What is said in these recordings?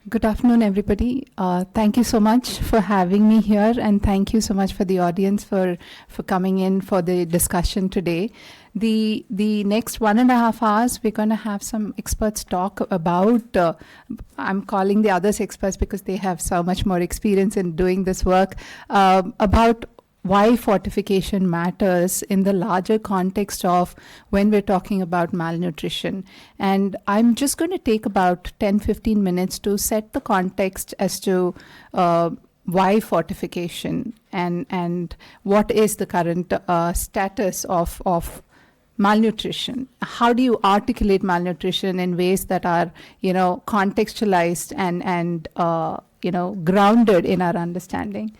Good afternoon, everybody. Thank you so much for having me here, and thank you so much for the audience for coming in for the discussion today. The next 1.5 hours, we're going to have some experts talk about. I'm calling the others experts because they have so much more experience in doing this work, about why fortification matters in the larger context of when we're talking about malnutrition. And I'm just going to take about 10-15 minutes to set the context as to why fortification and what is the current status of malnutrition. How do you articulate malnutrition in ways that are, contextualized and grounded in our understanding?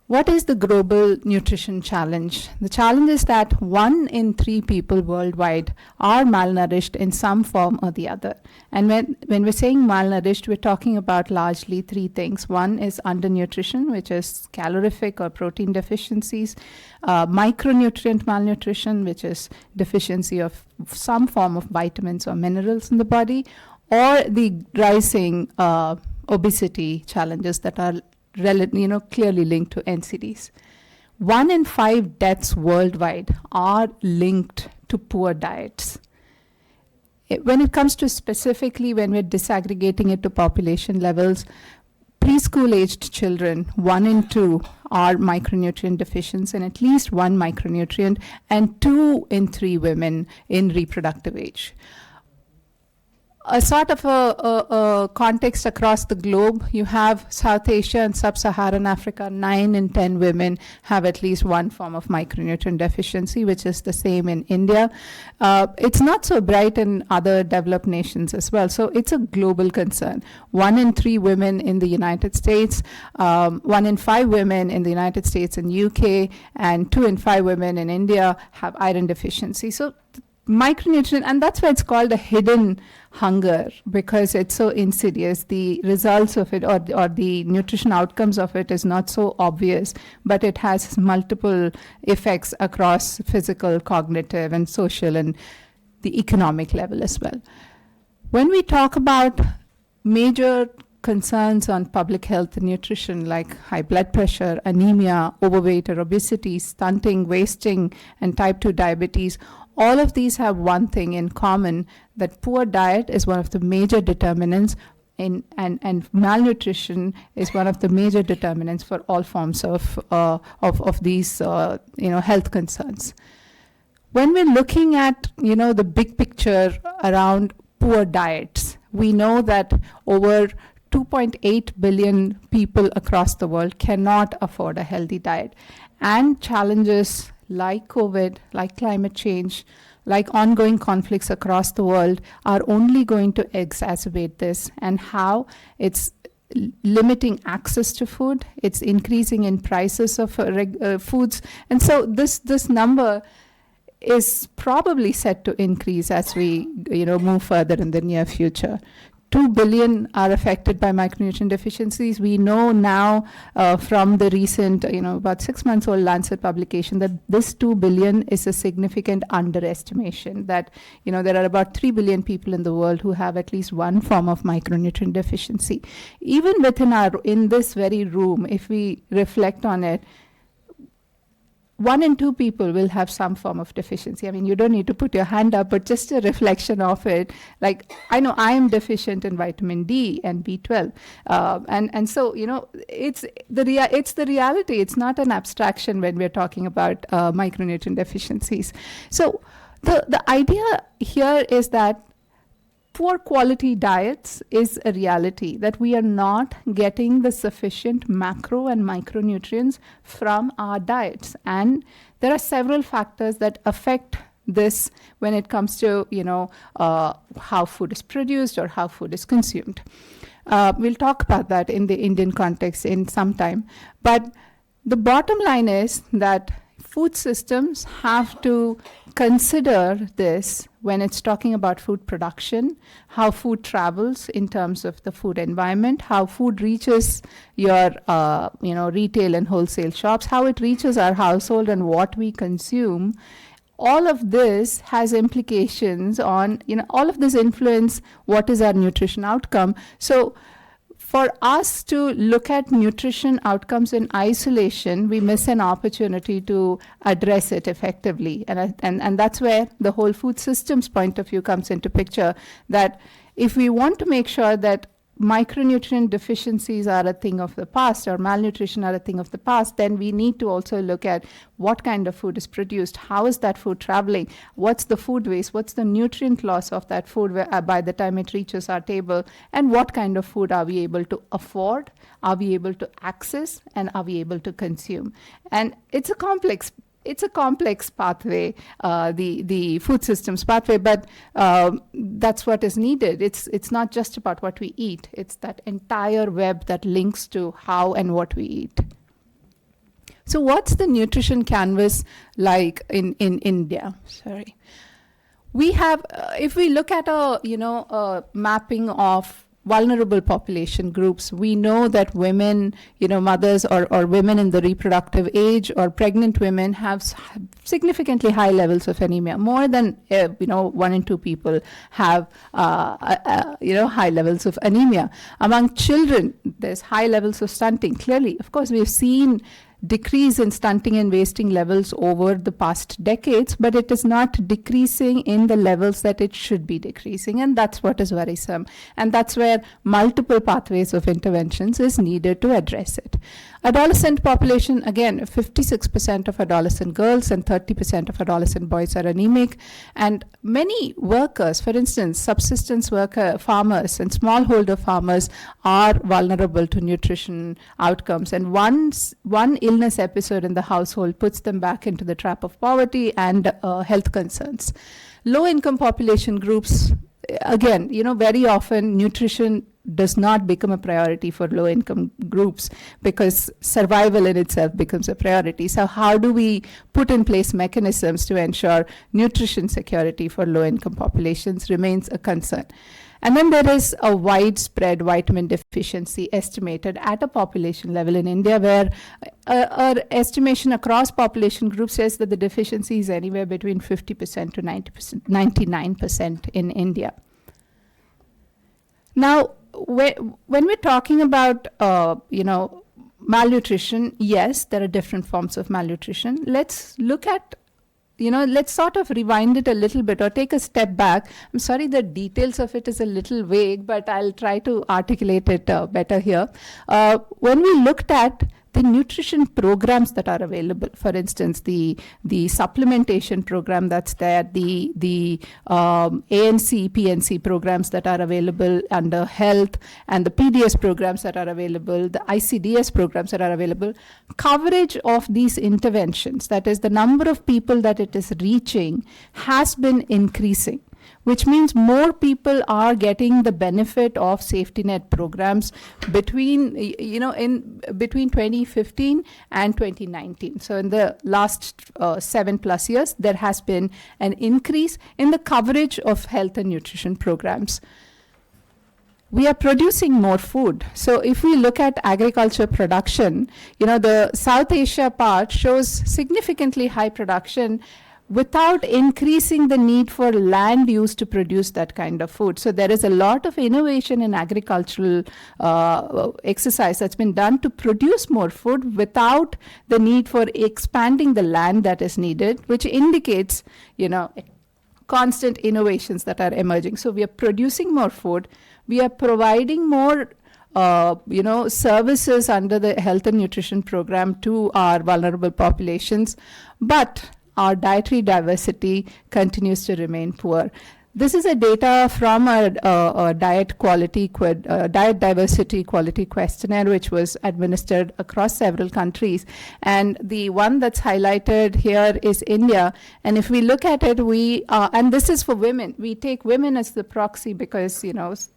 What is the global nutrition challenge? The challenge is that 1 in 3 people worldwide are malnourished in some form or the other. And when we're saying malnourished, we're talking about largely 3 things. One is undernutrition, which is calorific or protein deficiencies, micronutrient malnutrition, which is deficiency of some form of vitamins or minerals in the body, or the rising obesity challenges that are clearly linked to NCDs. 1 in 5 deaths worldwide are linked to poor diets. When it comes to specifically when we're disaggregating it to population levels, preschool-aged children, 1 in 2 are micronutrient deficients in at least 1 micronutrient, and 2 in 3 women in reproductive age. A sort of a context across the globe, you have South Asia and Sub-Saharan Africa, 9 in 10 women have at least 1 form of micronutrient deficiency, which is the same in India. It's not so bright in other developed nations as well, so it's a global concern. 1 in 3 women in the United States, 1 in 5 women in the United States and UK, and 2 in 5 women in India have iron deficiency. So micronutrient, and that's why it's called a hidden hunger, because it's so insidious. The results of it or the nutrition outcomes of it is not so obvious, but it has multiple effects across physical, cognitive, and social, and the economic level as well. When we talk about major concerns on public health and nutrition like high blood pressure, anemia, overweight or obesity, stunting, wasting, and type 2 diabetes, all of these have one thing in common, that poor diet is one of the major determinants and malnutrition is one of the major determinants for all forms of these health concerns. When we're looking at the big picture around poor diets, we know that over 2.8 billion people across the world cannot afford a healthy diet, and challenges like COVID, like climate change, like ongoing conflicts across the world are only going to exacerbate this, and how it's limiting access to food, it's increasing in prices of foods, and so this number is probably set to increase as we move further in the near future. 2 billion are affected by micronutrient deficiencies. We know now from the recent, about 6 months old Lancet publication that this 2 billion is a significant underestimation, that, there are about 3 billion people in the world who have at least 1 form of micronutrient deficiency. Even in this very room, if we reflect on it, 1 in 2 people will have some form of deficiency. I mean, you don't need to put your hand up, but just a reflection of it. Like, I know I am deficient in vitamin D and B12. And so, it's the reality. It's not an abstraction when we're talking about micronutrient deficiencies. So the idea here is that poor quality diets is a reality, that we are not getting the sufficient macro and micronutrients from our diets. And there are several factors that affect this when it comes to, how food is produced or how food is consumed. We'll talk about that in the Indian context in some time. But the bottom line is that food systems have to consider this when it's talking about food production, how food travels in terms of the food environment, how food reaches your retail and wholesale shops, how it reaches our household and what we consume, all of this has implications on, all of this influence what is our nutrition outcome. So for us to look at nutrition outcomes in isolation, we miss an opportunity to address it effectively. And that's where the whole food systems point of view comes into picture, that if we want to make sure that micronutrient deficiencies are a thing of the past, or malnutrition are a thing of the past, then we need to also look at what kind of food is produced, how is that food traveling, what's the food waste, what's the nutrient loss of that food by the time it reaches our table, and what kind of food are we able to afford, are we able to access, and are we able to consume. And it's a complex pathway, the food systems pathway, but that's what is needed. It's not just about what we eat. It's that entire web that links to how and what we eat. So what's the nutrition canvas like in India? Sorry. We have, if we look at a mapping of vulnerable population groups, we know that women, mothers or women in the reproductive age or pregnant women have significantly high levels of anemia. More than 1 in 2 people have high levels of anemia. Among children, there's high levels of stunting. Clearly, of course, we've seen decrease in stunting and wasting levels over the past decades, but it is not decreasing in the levels that it should be decreasing, and that's what is worrisome. And that's where multiple pathways of interventions is needed to address it. Adolescent population, again, 56% of adolescent girls and 30% of adolescent boys are anemic. And many workers, for instance, subsistence worker farmers and smallholder farmers are vulnerable to nutrition outcomes. And one illness episode in the household puts them back into the trap of poverty and health concerns. Low-income population groups, again, very often nutrition does not become a priority for low-income groups because survival in itself becomes a priority. So how do we put in place mechanisms to ensure nutrition security for low-income populations remains a concern. And then there is a widespread vitamin deficiency estimated at a population level in India, where our estimation across population groups says that the deficiency is anywhere between 50% to 99% in India. Now, when we're talking about, malnutrition, yes, there are different forms of malnutrition. Let's look at, let's sort of rewind it a little bit or take a step back. I'm sorry, the details of it is a little vague, but I'll try to articulate it better here. When we looked at the nutrition programs that are available, for instance, the supplementation program that's there, the ANC, PNC programs that are available under health, and the PDS programs that are available, the ICDS programs that are available, coverage of these interventions, that is the number of people that it is reaching, has been increasing, which means more people are getting the benefit of safety net programs between 2015 and 2019. So in the last 7+ years, there has been an increase in the coverage of health and nutrition programs. We are producing more food. So if we look at agriculture production, the South Asia part shows significantly high production without increasing the need for land use to produce that kind of food. So there is a lot of innovation in agricultural exercise that's been done to produce more food without the need for expanding the land that is needed, which indicates, constant innovations that are emerging. So we are producing more food. We are providing more services under the health and nutrition program to our vulnerable populations, but our dietary diversity continues to remain poor. This is a data from a diet diversity quality questionnaire, which was administered across several countries. And the one that's highlighted here is India. And if we look at it, and this is for women. We take women as the proxy because,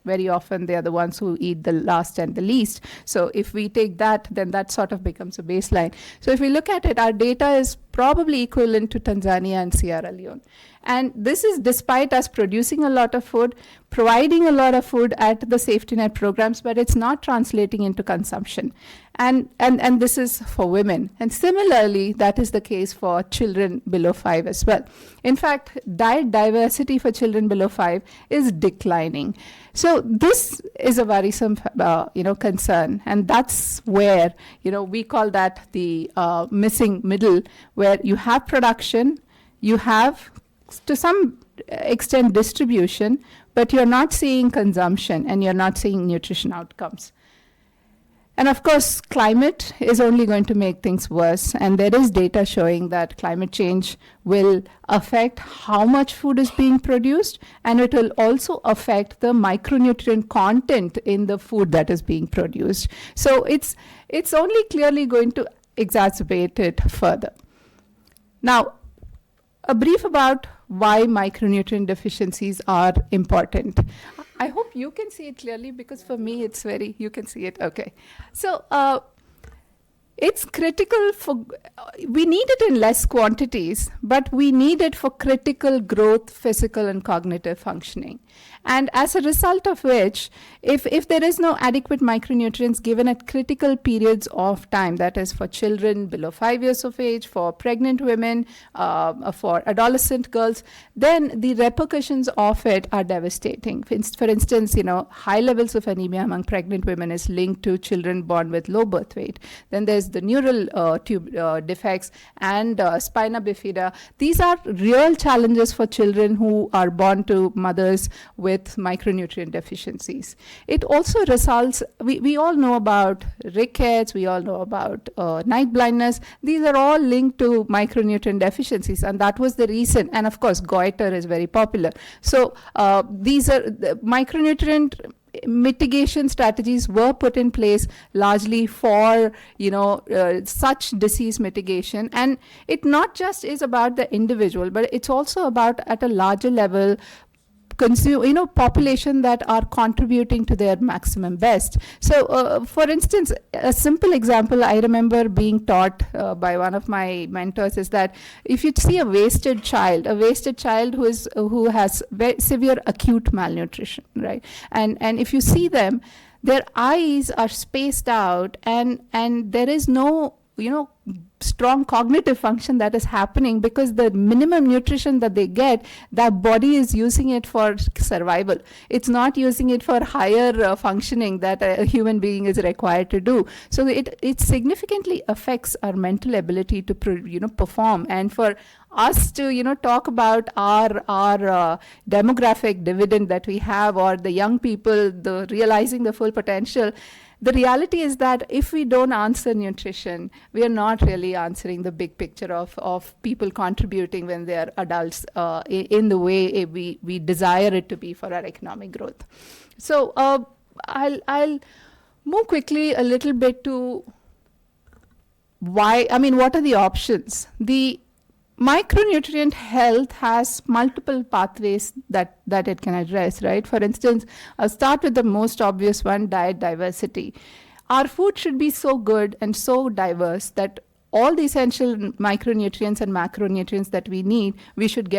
very often they are the ones who eat the last and the least. So if we take that, then that sort of becomes a baseline. So if we look at it, our data is probably equivalent to Tanzania and Sierra Leone. And this is despite us producing a lot of food, providing a lot of food at the safety net programs, but it's not translating into consumption. And this is for women. And similarly, that is the case for children below 5 as well. In fact, diet diversity for children below 5 is declining. So this is a worrisome, concern. And that's where, we call that the missing middle, where you have production, you have to some extent distribution, but you're not seeing consumption and you're not seeing nutrition outcomes. And of course, climate is only going to make things worse. And there is data showing that climate change will affect how much food is being produced, and it will also affect the micronutrient content in the food that is being produced. So it's only clearly going to exacerbate it further. Now, a brief about why micronutrient deficiencies are important. I hope you can see it clearly, because for me it's you can see it, okay. So it's critical for, we need it in less quantities, but we need it for critical growth, physical and cognitive functioning. And as a result of which, if there is no adequate micronutrients given at critical periods of time, that is for children below 5 years of age, for pregnant women, for adolescent girls, then the repercussions of it are devastating. For instance, high levels of anemia among pregnant women is linked to children born with low birth weight. Then there's the neural tube defects and spina bifida. These are real challenges for children who are born to mothers with micronutrient deficiencies. It also results, we all know about rickets, we all know about night blindness. These are all linked to micronutrient deficiencies, and that was the reason. And of course, goiter is very popular. So these are the micronutrient mitigation strategies were put in place largely for such disease mitigation. And it not just is about the individual, but it's also about at a larger level population that are contributing to their maximum best. So for instance, a simple example I remember being taught by one of my mentors is that if you see a wasted child who has very severe acute malnutrition, right? And if you see them, their eyes are spaced out and there is no strong cognitive function that is happening, because the minimum nutrition that they get, their body is using it for survival. It's not using it for higher functioning that a human being is required to do. So it significantly affects our mental ability to perform. And for us to talk about our demographic dividend that we have, or the young people, the realizing the full potential, the reality is that if we don't answer nutrition, we are not really answering the big picture of people contributing when they are adults in the way we desire it to be for our economic growth. So I'll move quickly a little bit to what are the options? The micronutrient health has multiple pathways that it can address, right? For instance, I'll start with the most obvious one, diet diversity. Our food should be so good and so diverse that all the essential micronutrients and macronutrients that we need, we should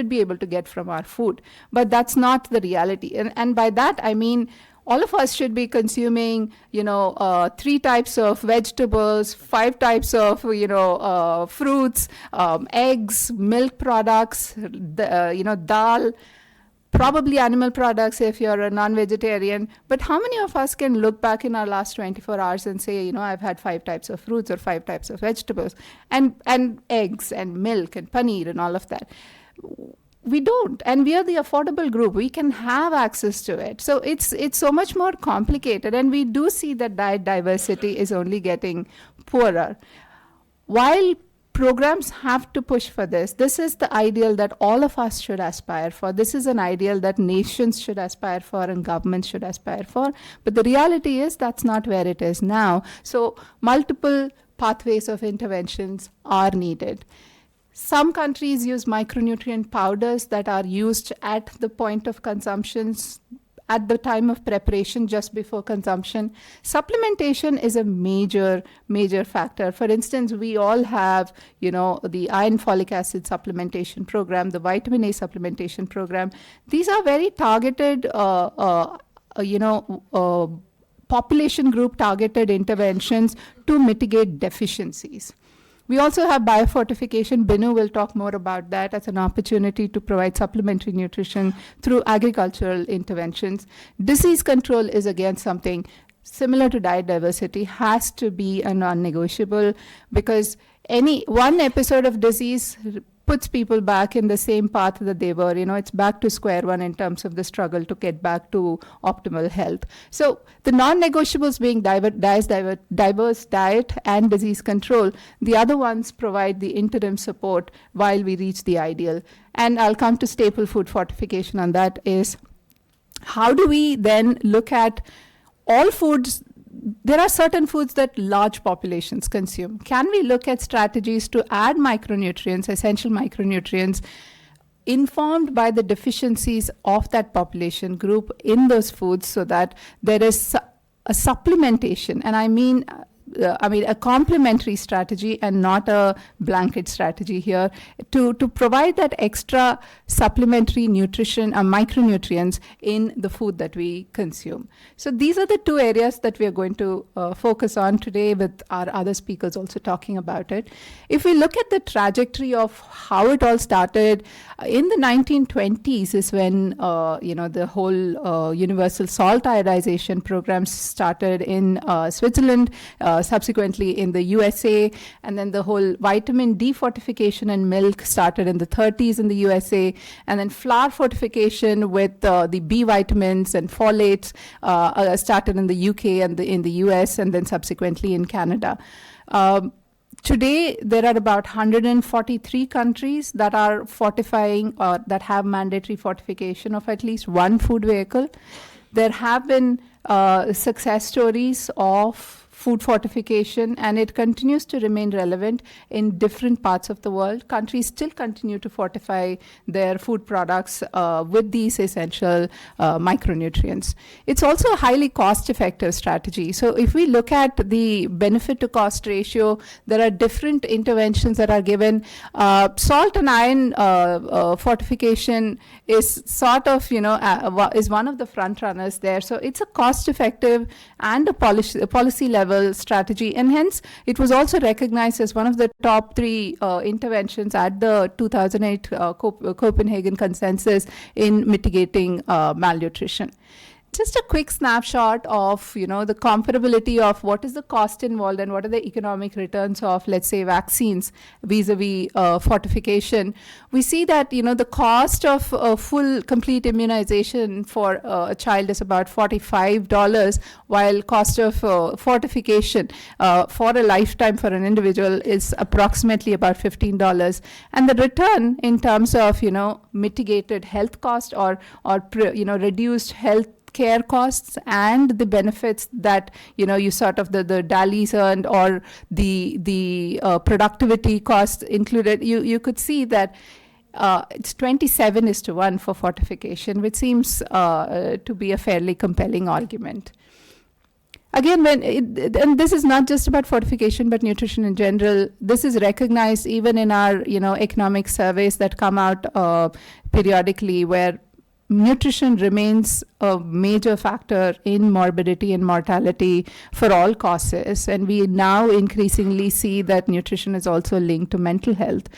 be able to get from our food. But that's not the reality. And by that, I mean, all of us should be consuming, 3 types of vegetables, 5 types of, fruits, eggs, milk products, dal, probably animal products if you're a non-vegetarian. But how many of us can look back in our last 24 hours and say, I've had 5 types of fruits or 5 types of vegetables and eggs and milk and paneer and all of that? We don't, and we are the affordable group. We can have access to it. So it's so much more complicated, and we do see that diet diversity is only getting poorer. While programs have to push for this, this is the ideal that all of us should aspire for. This is an ideal that nations should aspire for and governments should aspire for. But the reality is that's not where it is now. So multiple pathways of interventions are needed. Some countries use micronutrient powders that are used at the point of consumption at the time of preparation, just before consumption. Supplementation is a major factor. For instance, we all have, the iron folic acid supplementation program, the vitamin A supplementation program. These are very targeted, population group targeted interventions to mitigate deficiencies. We also have biofortification. Binu will talk more about that as an opportunity to provide supplementary nutrition through agricultural interventions. Disease control is again something similar to diet diversity, has to be a non-negotiable, because any one episode of disease puts people back in the same path that they were. It's back to square one in terms of the struggle to get back to optimal health. So the non-negotiables being diverse diet and disease control. The other ones provide the interim support while we reach the ideal. And I'll come to staple food fortification on that, is how do we then look at all foods? There are certain foods that large populations consume. Can we look at strategies to add micronutrients, essential micronutrients, informed by the deficiencies of that population group in those foods, so that there is a supplementation, and I mean a complementary strategy and not a blanket strategy here, to provide that extra supplementary nutrition and micronutrients in the food that we consume. So these are the two areas that we are going to focus on today, with our other speakers also talking about it. If we look at the trajectory of how it all started, in the 1920s is when the whole universal salt iodization program started in Switzerland, subsequently in the USA, and then the whole vitamin D fortification in milk started in the 30s in the USA, and then flour fortification with the B vitamins and folates started in the UK and in the US, and then subsequently in Canada. Today, there are about 143 countries that are fortifying or that have mandatory fortification of at least one food vehicle. There have been success stories of food fortification, and it continues to remain relevant in different parts of the world. Countries still continue to fortify their food products with these essential micronutrients. It's also a highly cost-effective strategy. So if we look at the benefit to cost ratio, there are different interventions that are given. Salt and iron fortification is sort of, is one of the front runners there. So it's a cost-effective and a policy level strategy, and hence it was also recognized as one of the top 3 interventions at the 2008 Copenhagen Consensus in mitigating malnutrition. Just a quick snapshot of, the comparability of what is the cost involved and what are the economic returns of, let's say, vaccines vis-a-vis fortification. We see that, the cost of full complete immunization for a child is about $45, while cost of fortification for a lifetime for an individual is approximately about $15. And the return in terms of, mitigated health cost or reduced health care costs and the benefits that you sort of the DALYs earned, or the productivity costs included, you could see that it's 27:1 for fortification, which seems to be a fairly compelling argument. Again, and this is not just about fortification, but nutrition in general. This is recognized even in our economic surveys that come out periodically, where nutrition remains a major factor in morbidity and mortality for all causes, and we now increasingly see that nutrition is also linked to mental health.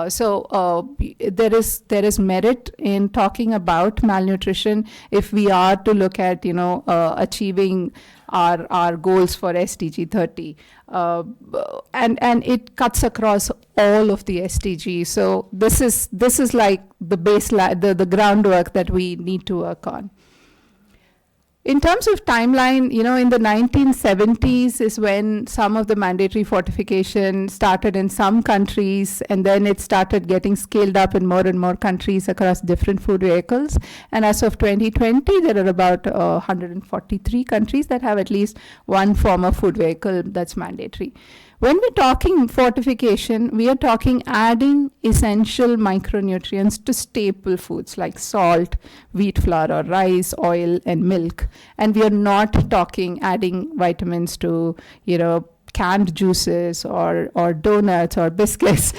So there is merit in talking about malnutrition if we are to look at achieving our goals for SDG 30, and it cuts across all of the SDGs. So this is like the baseline, the groundwork that we need to work on. In terms of timeline, in the 1970s is when some of the mandatory fortification started in some countries, and then it started getting scaled up in more and more countries across different food vehicles. And as of 2020, there are about 143 countries that have at least one form of food vehicle that's mandatory. When we're talking fortification, we are talking adding essential micronutrients to staple foods like salt, wheat flour or rice, oil, and milk. And we are not talking adding vitamins to, canned juices or donuts or biscuits.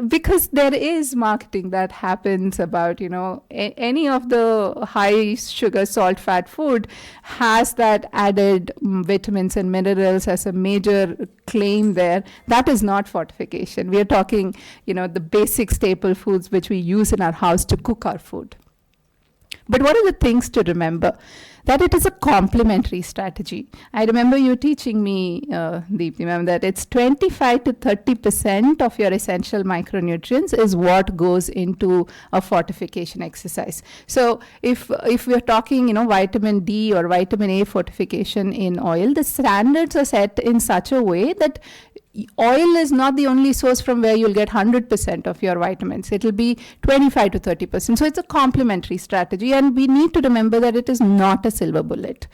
Because there is marketing that happens about, any of the high sugar, salt, fat food has that added vitamins and minerals as a major claim there. That is not fortification. We are talking, the basic staple foods which we use in our house to cook our food. But what are the things to remember? That it is a complementary strategy. I remember you teaching me, Deepti ma'am, that it's 25 to 30% of your essential micronutrients is what goes into a fortification exercise. So if we're talking, vitamin D or vitamin A fortification in oil, the standards are set in such a way that oil is not the only source from where you'll get 100% of your vitamins. It'll be 25 to 30%. So it's a complementary strategy, and we need to remember that it is not a silver bullet.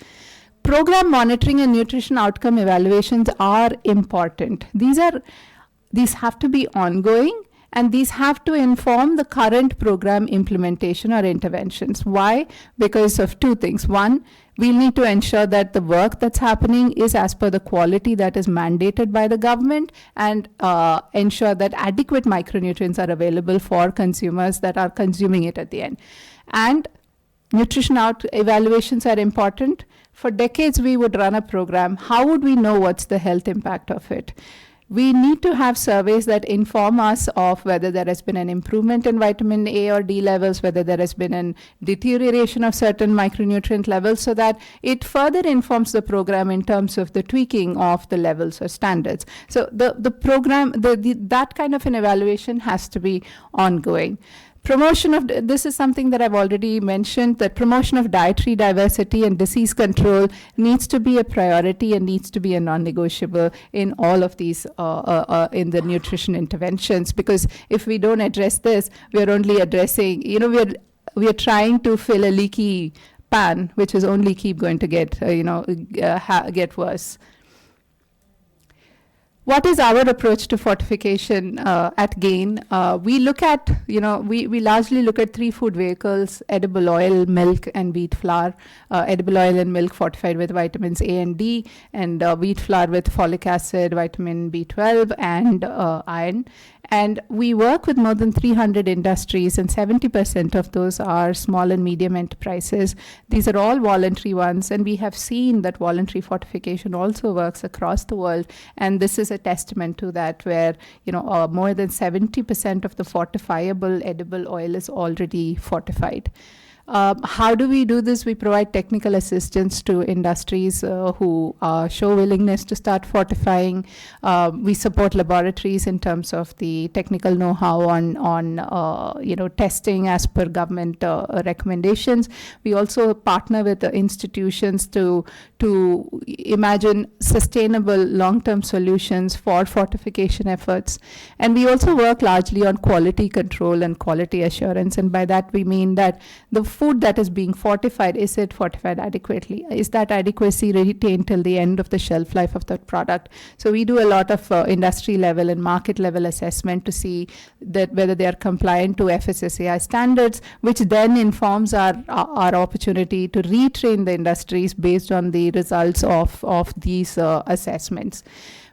Program monitoring and nutrition outcome evaluations are important. These have to be ongoing, and these have to inform the current program implementation or interventions. Why? Because of two things. One, we need to ensure that the work that's happening is as per the quality that is mandated by the government, and ensure that adequate micronutrients are available for consumers that are consuming it at the end. And nutrition evaluations are important. For decades, we would run a program. How would we know what's the health impact of it? We need to have surveys that inform us of whether there has been an improvement in vitamin A or D levels, whether there has been a deterioration of certain micronutrient levels, so that it further informs the program in terms of the tweaking of the levels or standards. So the program, that kind of an evaluation has to be ongoing. Promotion of, this is something that I've already mentioned, that promotion of dietary diversity and disease control needs to be a priority and needs to be a non-negotiable in all of these, in the nutrition interventions. Because if we don't address this, we're only addressing, we are trying to fill a leaky pan, which is only keep going to get, get worse. What is our approach to fortification at GAIN? We look at, we largely look at three food vehicles: edible oil, milk, and wheat flour. Edible oil and milk fortified with vitamins A and D, and wheat flour with folic acid, vitamin B12, and iron. And we work with more than 300 industries, and 70% of those are small and medium enterprises. These are all voluntary ones, and we have seen that voluntary fortification also works across the world. And this is a testament to that, where more than 70% of the fortifiable edible oil is already fortified. How do we do this? We provide technical assistance to industries who show willingness to start fortifying. We support laboratories in terms of the technical know-how on testing as per government recommendations. We also partner with the institutions to imagine sustainable long-term solutions for fortification efforts. And we also work largely on quality control and quality assurance. And by that we mean that the food that is being fortified, is it fortified adequately? Is that adequacy retained till the end of the shelf life of that product? So we do a lot of industry level and market level assessment to see that whether they are compliant to FSSAI standards, which then informs our opportunity to retrain the industries based on the results of these assessments.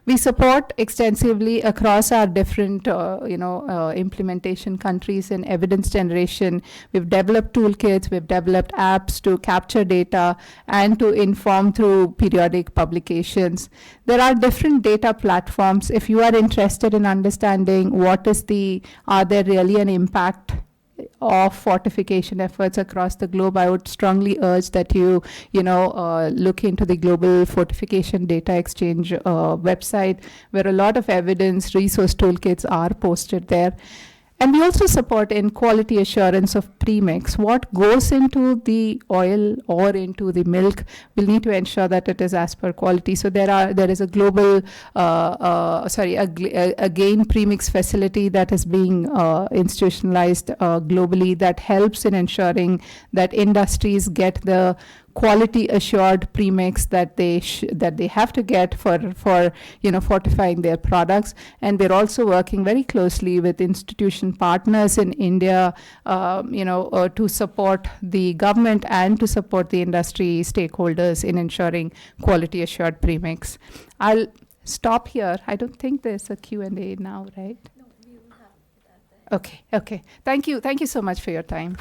We support extensively across our different, implementation countries in evidence generation. We've developed toolkits, we've developed apps to capture data and to inform through periodic publications. There are different data platforms. If you are interested in understanding are there really an impact of fortification efforts across the globe, I would strongly urge that you look into the Global Fortification Data Exchange website, where a lot of evidence resource toolkits are posted there. And we also support in quality assurance of premix. What goes into the oil or into the milk, we'll need to ensure that it is as per quality. So there is a global, a GAIN premix facility that is being institutionalized globally, that helps in ensuring that industries get the quality assured premix that they have to get for fortifying their products. And they're also working very closely with institution partners in India, to support the government and to support the industry stakeholders in ensuring quality assured premix. I'll stop here. I don't think there's a Q&A now, right? No, we will have that. Okay. Thank you so much for your time.